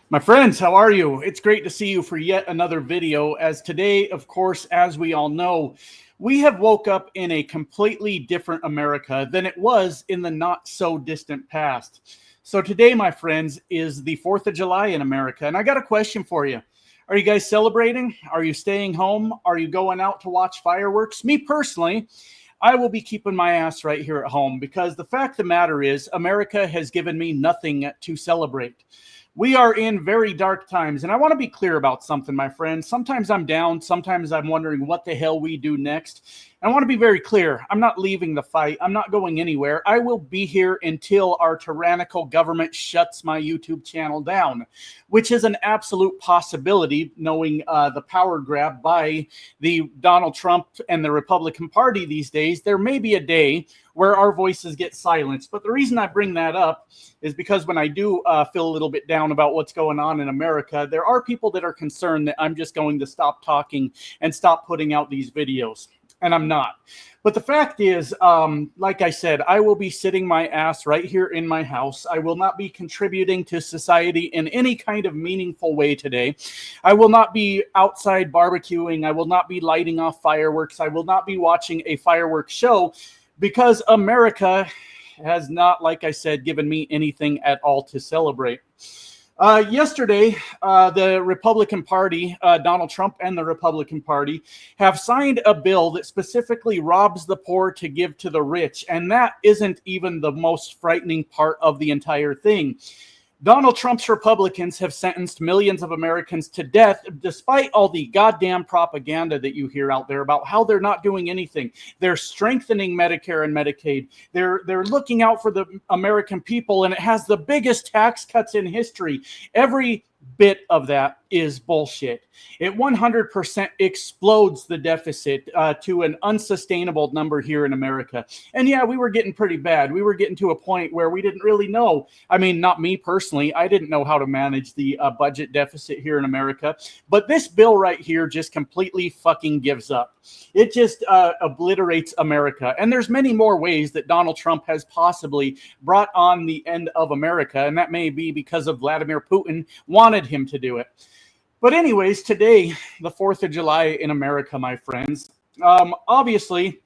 My friends, how are you? It's great to see you for yet another video. As today, of course, as we all know, we have woke up in a completely different America than it was in the not so distant past. So today, my friends, is the 4th of July in America. And I got a question for you. Are you guys celebrating? Are you staying home? Are you going out to watch fireworks? Me personally, I will be keeping my ass right here at home because the fact of the matter is America has given me nothing to celebrate. We are in very dark times, and I want to be clear about something, my friends. Sometimes I'm down. Sometimes I'm wondering what the hell we do next. And I want to be very clear. I'm not leaving the fight. I'm not going anywhere. I will be here until our tyrannical government shuts my YouTube channel down, which is an absolute possibility, knowing the power grab by the Donald Trump and the Republican Party these days. There may be a day where our voices get silenced. But the reason I bring that up is because when I do feel a little bit down about what's going on in America, there are people that are concerned that I'm just going to stop talking and stop putting out these videos. And I'm not. But the fact is, like I said, I will be sitting my ass right here in my house. I will not be contributing to society in any kind of meaningful way today. I will not be outside barbecuing. I will not be lighting off fireworks. I will not be watching a fireworks show because America has not, like I said, given me anything at all to celebrate. Yesterday, the Republican Party, Donald Trump and the Republican Party, have signed a bill that specifically robs the poor to give to the rich. And that isn't even the most frightening part of the entire thing. Donald Trump's Republicans have sentenced millions of Americans to death despite all the goddamn propaganda that you hear out there about how they're not doing anything. They're strengthening Medicare and Medicaid. They're looking out for the American people, and it has the biggest tax cuts in history. Every bit of that is bullshit. It 100% explodes the deficit to an unsustainable number here in America. And yeah, we were getting pretty bad. We were getting to a point where we didn't really know. I mean, not me personally. I didn't know how to manage the budget deficit here in America. But this bill right here just completely fucking gives up. It just obliterates America. And there's many more ways that Donald Trump has possibly brought on the end of America. And that may be because of Vladimir Putin wanted him to do it. But anyways, today, the 4th of July in America, my friends, obviously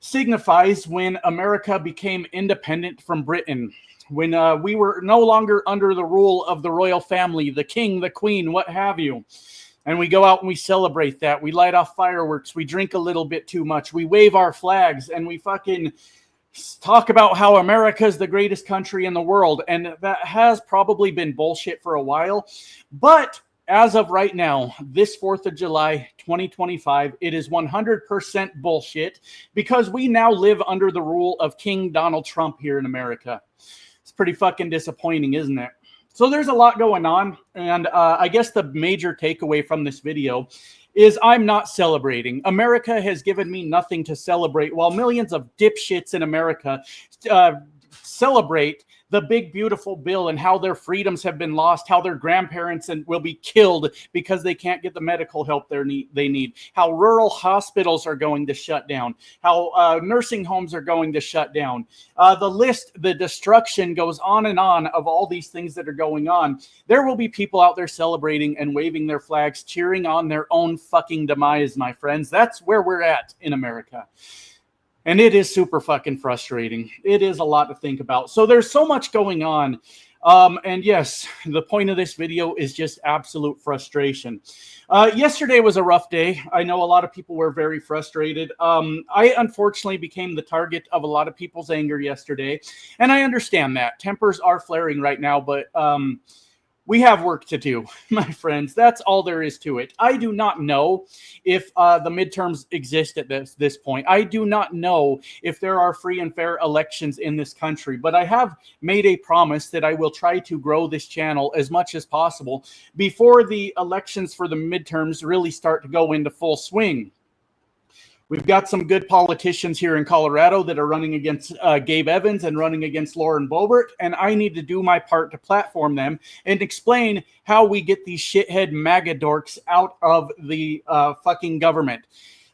signifies when America became independent from Britain, when we were no longer under the rule of the royal family, the king, the queen, what have you. And we go out and we celebrate that. We light off fireworks. We drink a little bit too much. We wave our flags and we fucking talk about how America is the greatest country in the world. And that has probably been bullshit for a while. But as of right now, this 4th of July, 2025, it is 100% bullshit because we now live under the rule of King Donald Trump here in America. It's pretty fucking disappointing, isn't it? So there's a lot going on. And I guess the major takeaway from this video is I'm not celebrating. America has given me nothing to celebrate while millions of dipshits in America celebrate the big, beautiful bill and how their freedoms have been lost, how their grandparents will be killed because they can't get the medical help they need, how rural hospitals are going to shut down, how nursing homes are going to shut down. The destruction goes on and on of all these things that are going on. There will be people out there celebrating and waving their flags, cheering on their own fucking demise, my friends. That's where we're at in America. And it is super fucking frustrating. It is a lot to think about. So there's so much going on. And yes, the point of this video is just absolute frustration. Yesterday was a rough day. I know a lot of people were very frustrated. I unfortunately became the target of a lot of people's anger yesterday. And I understand that. Tempers are flaring right now, but we have work to do, my friends. That's all there is to it. I do not know if the midterms exist at this point. I do not know if there are free and fair elections in this country, but I have made a promise that I will try to grow this channel as much as possible before the elections for the midterms really start to go into full swing. We've got some good politicians here in Colorado that are running against Gabe Evans and running against Lauren Boebert, and I need to do my part to platform them and explain how we get these shithead MAGA dorks out of the fucking government.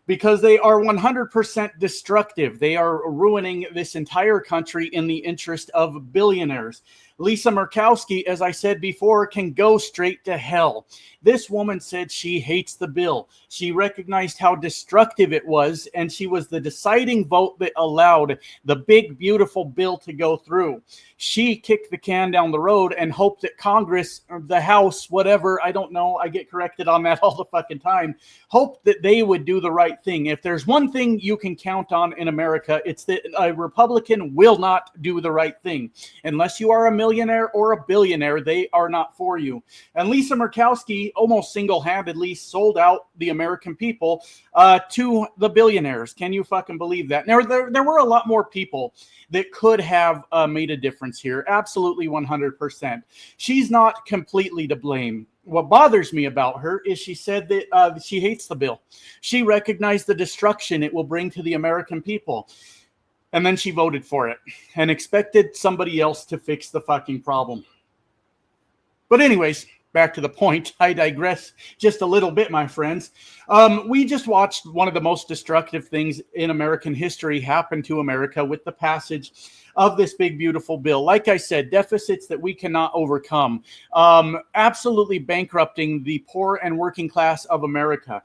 Because they are 100% destructive. They are ruining this entire country in the interest of billionaires. Lisa Murkowski, as I said before, can go straight to hell. This woman said she hates the bill. She recognized how destructive it was, and she was the deciding vote that allowed the big, beautiful bill to go through. She kicked the can down the road and hoped that Congress, or the House, whatever, I don't know, I get corrected on that all the fucking time, hoped that they would do the right thing. If there's one thing you can count on in America, it's that a Republican will not do the right thing. Unless you are a millionaire or a billionaire, they are not for you. And Lisa Murkowski almost single-handedly sold out the American people to the billionaires. Can you fucking believe that? Now, there were a lot more people that could have made a difference here. Absolutely 100%. She's not completely to blame. What bothers me about her is she said that she hates the bill. She recognized the destruction it will bring to the American people. And then she voted for it and expected somebody else to fix the fucking problem. But anyways, back to the point. I digress just a little bit, my friends. We just watched one of the most destructive things in American history happen to America with the passage of this big, beautiful bill. Like I said, deficits that we cannot overcome, absolutely bankrupting the poor and working class of America.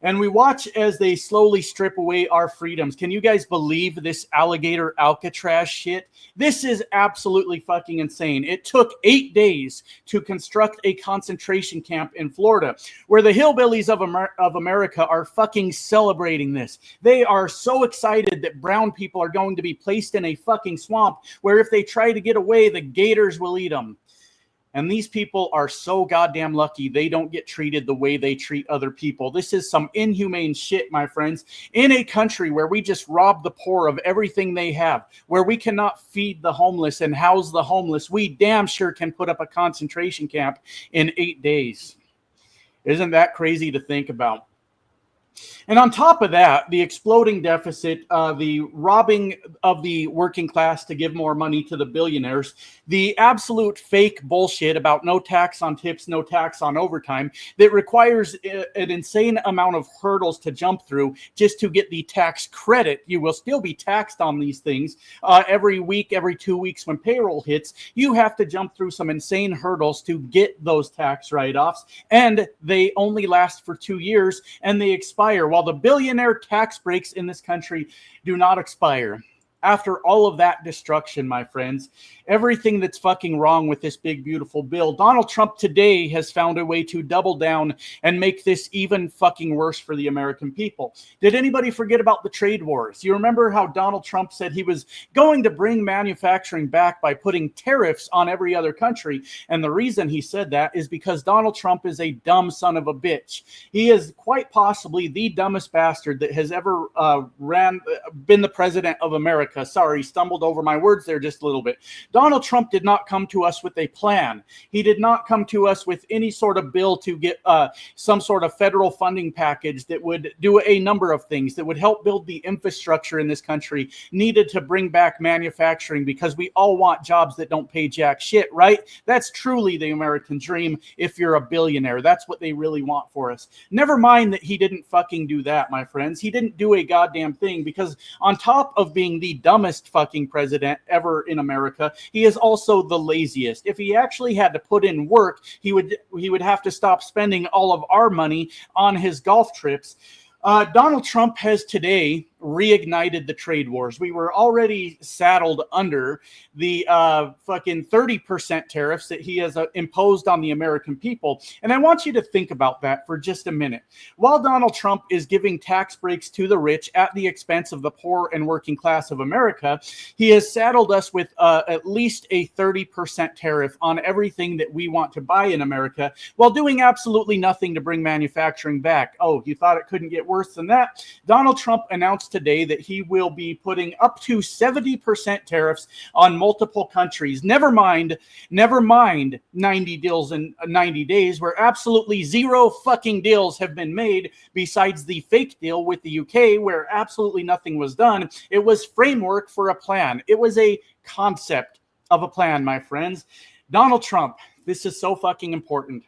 And we watch as they slowly strip away our freedoms. Can you guys believe this alligator Alcatraz shit? This is absolutely fucking insane. It took 8 days to construct a concentration camp in Florida, where the hillbillies of America are fucking celebrating this. They are so excited that brown people are going to be placed in a fucking swamp where if they try to get away, the gators will eat them. And these people are so goddamn lucky they don't get treated the way they treat other people. This is some inhumane shit, my friends. In a country where we just rob the poor of everything they have, where we cannot feed the homeless and house the homeless, we damn sure can put up a concentration camp in 8 days. Isn't that crazy to think about? And on top of that, the exploding deficit, the robbing of the working class to give more money to the billionaires, the absolute fake bullshit about no tax on tips, no tax on overtime, that requires an insane amount of hurdles to jump through just to get the tax credit. You will still be taxed on these things every week, every 2 weeks when payroll hits. You have to jump through some insane hurdles to get those tax write-offs, and they only last for 2 years, and they expire. While the billionaire tax breaks in this country do not expire. After all of that destruction, my friends, everything that's fucking wrong with this big, beautiful bill, Donald Trump today has found a way to double down and make this even fucking worse for the American people. Did anybody forget about the trade wars? You remember how Donald Trump said he was going to bring manufacturing back by putting tariffs on every other country? And the reason he said that is because Donald Trump is a dumb son of a bitch. He is quite possibly the dumbest bastard that has ever been the president of America. Sorry, stumbled over my words there just a little bit. Donald Trump did not come to us with a plan. He did not come to us with any sort of bill to get some sort of federal funding package that would do a number of things that would help build the infrastructure in this country needed to bring back manufacturing, because we all want jobs that don't pay jack shit, right? That's truly the American dream if you're a billionaire. That's what they really want for us. Never mind that he didn't fucking do that, my friends. He didn't do a goddamn thing, because on top of being the dumbest fucking president ever in America, he is also the laziest. If he actually had to put in work, he would have to stop spending all of our money on his golf trips. Donald Trump has today reignited the trade wars. We were already saddled under the fucking 30% tariffs that he has imposed on the American people. And I want you to think about that for just a minute. While Donald Trump is giving tax breaks to the rich at the expense of the poor and working class of America, he has saddled us with at least a 30% tariff on everything that we want to buy in America, while doing absolutely nothing to bring manufacturing back. Oh, you thought it couldn't get worse than that? Donald Trump announced today that he will be putting up to 70% tariffs on multiple countries. Never mind 90 deals in 90 days, where absolutely zero fucking deals have been made besides the fake deal with the UK, where absolutely nothing was done. It was framework for a plan. It was a concept of a plan, my friends. Donald Trump, this is so fucking important.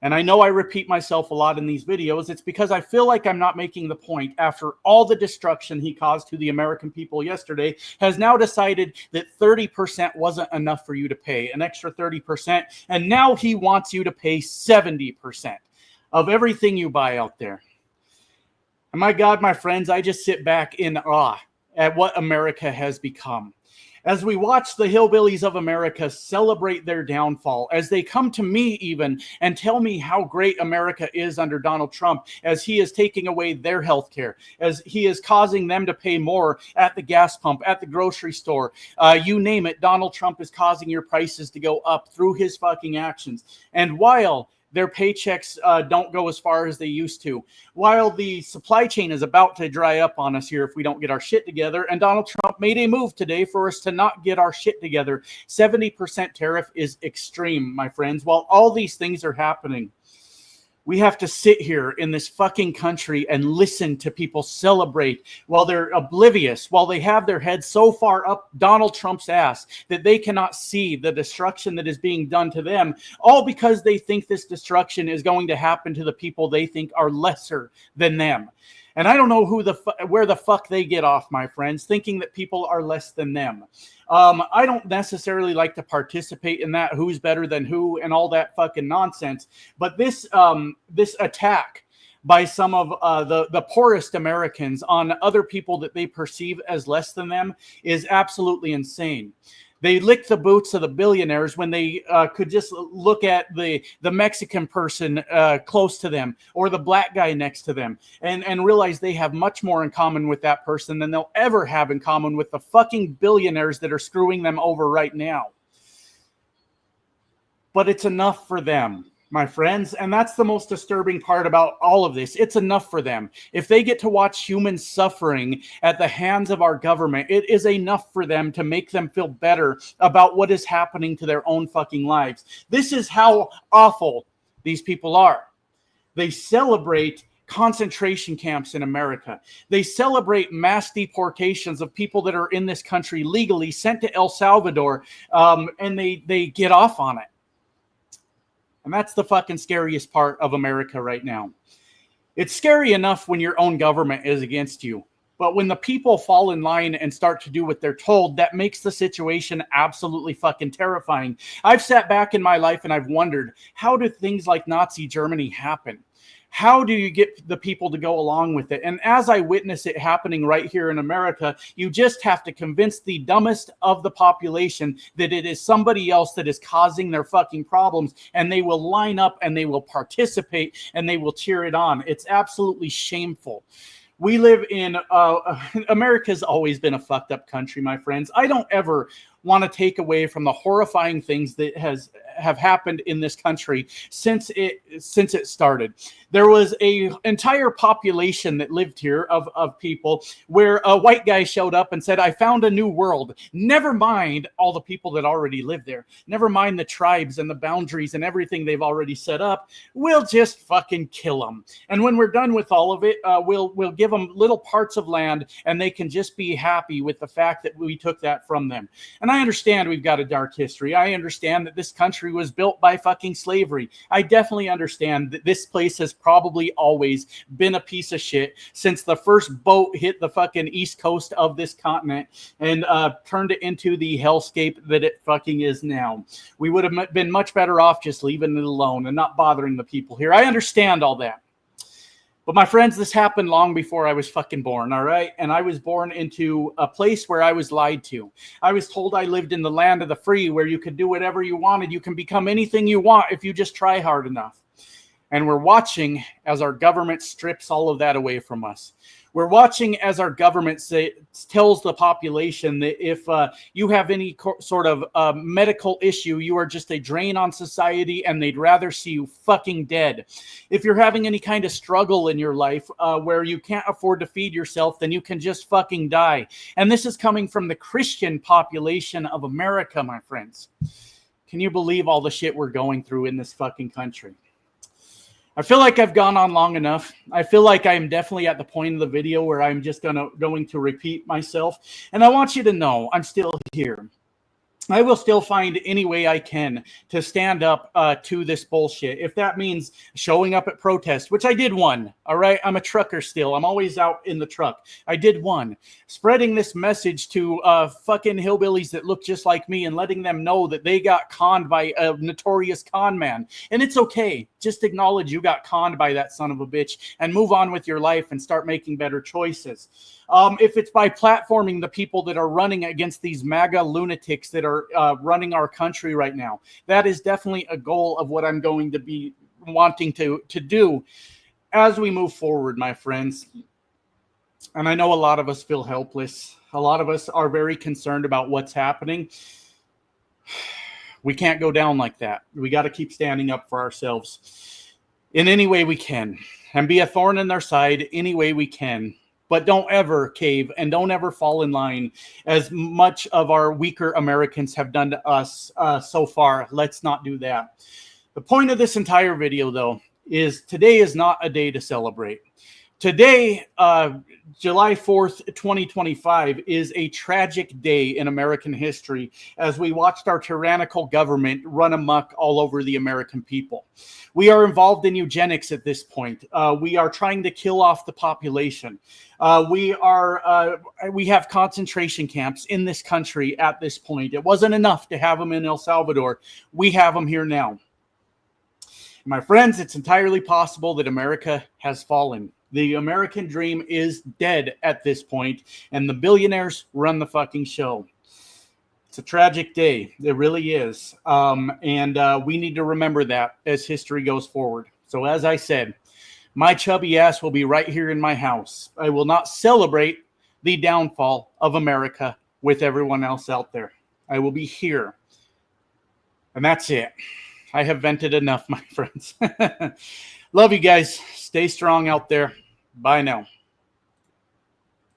And I know I repeat myself a lot in these videos. It's because I feel like I'm not making the point. After all the destruction he caused to the American people yesterday, has now decided that 30% wasn't enough for you to pay, an extra 30%. And now he wants you to pay 70% of everything you buy out there. And my God, my friends, I just sit back in awe at what America has become. As we watch the hillbillies of America celebrate their downfall, as they come to me even and tell me how great America is under Donald Trump, as he is taking away their health care, as he is causing them to pay more at the gas pump, at the grocery store, you name it, Donald Trump is causing your prices to go up through his fucking actions. And while their paychecks don't go as far as they used to, while the supply chain is about to dry up on us here if we don't get our shit together, and Donald Trump made a move today for us to not get our shit together. 70% tariff is extreme, my friends. While all these things are happening, we have to sit here in this fucking country and listen to people celebrate while they're oblivious, while they have their heads so far up Donald Trump's ass that they cannot see the destruction that is being done to them, all because they think this destruction is going to happen to the people they think are lesser than them. And I don't know where the fuck they get off, my friends, thinking that people are less than them. I don't necessarily like to participate in that, who's better than who and all that fucking nonsense. But this attack by some of the poorest Americans on other people that they perceive as less than them is absolutely insane. They lick the boots of the billionaires when they could just look at the Mexican person close to them or the black guy next to them and realize they have much more in common with that person than they'll ever have in common with the fucking billionaires that are screwing them over right now. But it's enough for them, my friends. And that's the most disturbing part about all of this. It's enough for them. If they get to watch humans suffering at the hands of our government, it is enough for them to make them feel better about what is happening to their own fucking lives. This is how awful these people are. They celebrate concentration camps in America. They celebrate mass deportations of people that are in this country legally sent to El Salvador, and they get off on it. And that's the fucking scariest part of America right now. It's scary enough when your own government is against you. But when the people fall in line and start to do what they're told, that makes the situation absolutely fucking terrifying. I've sat back in my life and I've wondered, how do things like Nazi Germany happen? How do you get the people to go along with it? And as I witness it happening right here in America, you just have to convince the dumbest of the population that it is somebody else that is causing their fucking problems, and they will line up and they will participate and they will cheer it on. It's absolutely shameful. We live in America's always been a fucked up country, my friends. I don't ever want to take away from the horrifying things that have happened in this country since it started. There was a entire population that lived here of people where a white guy showed up and said, I found a new world. Never mind all the people that already live there. Never mind the tribes and the boundaries and everything they've already set up. We'll just fucking kill them. And when we're done with all of it, we'll give them little parts of land and they can just be happy with the fact that we took that from them. And I understand we've got a dark history. I understand that this country was built by fucking slavery. I definitely understand that this place has probably always been a piece of shit since the first boat hit the fucking east coast of this continent and turned it into the hellscape that it fucking is now. We would have been much better off just leaving it alone and not bothering the people here. I understand all that. But my friends, this happened long before I was fucking born, all right? And I was born into a place where I was lied to. I was told I lived in the land of the free where you could do whatever you wanted. You can become anything you want if you just try hard enough. And we're watching as our government strips all of that away from us. We're watching as our government tells the population that if you have any sort of medical issue, you are just a drain on society and they'd rather see you fucking dead. If you're having any kind of struggle in your life where you can't afford to feed yourself, then you can just fucking die. And this is coming from the Christian population of America, my friends. Can you believe all the shit we're going through in this fucking country? I feel like I've gone on long enough. I feel like I am definitely at the point of the video where I'm just going to repeat myself. And I want you to know I'm still here. I will still find any way I can to stand up to this bullshit. If that means showing up at protests, which I did one, all right? I'm a trucker still. I'm always out in the truck. I did one. Spreading this message to fucking hillbillies that look just like me and letting them know that they got conned by a notorious con man. And it's okay. Just acknowledge you got conned by that son of a bitch and move on with your life and start making better choices. If it's by platforming the people that are running against these MAGA lunatics that are running our country right now, that is definitely a goal of what I'm going to be wanting to do as we move forward, my friends. And I know a lot of us feel helpless. A lot of us are very concerned about what's happening. We can't go down like that. We got to keep standing up for ourselves in any way we can and be a thorn in their side any way we can. But don't ever cave and don't ever fall in line as much of our weaker Americans have done to us so far. Let's not do that. The point of this entire video, though, is today is not a day to celebrate. Today, July 4th, 2025, is a tragic day in American history as we watched our tyrannical government run amok all over the American people. We are involved in eugenics at this point. We are trying to kill off the population. We have concentration camps in this country at this point. It wasn't enough to have them in El Salvador. We have them here now. My friends, it's entirely possible that America has fallen. The American dream is dead at this point, and the billionaires run the fucking show. It's a tragic day. It really is. And we need to remember that as history goes forward. So as I said, my chubby ass will be right here in my house. I will not celebrate the downfall of America with everyone else out there. I will be here. And that's it. I have vented enough, my friends. Love you guys. Stay strong out there. Bye now.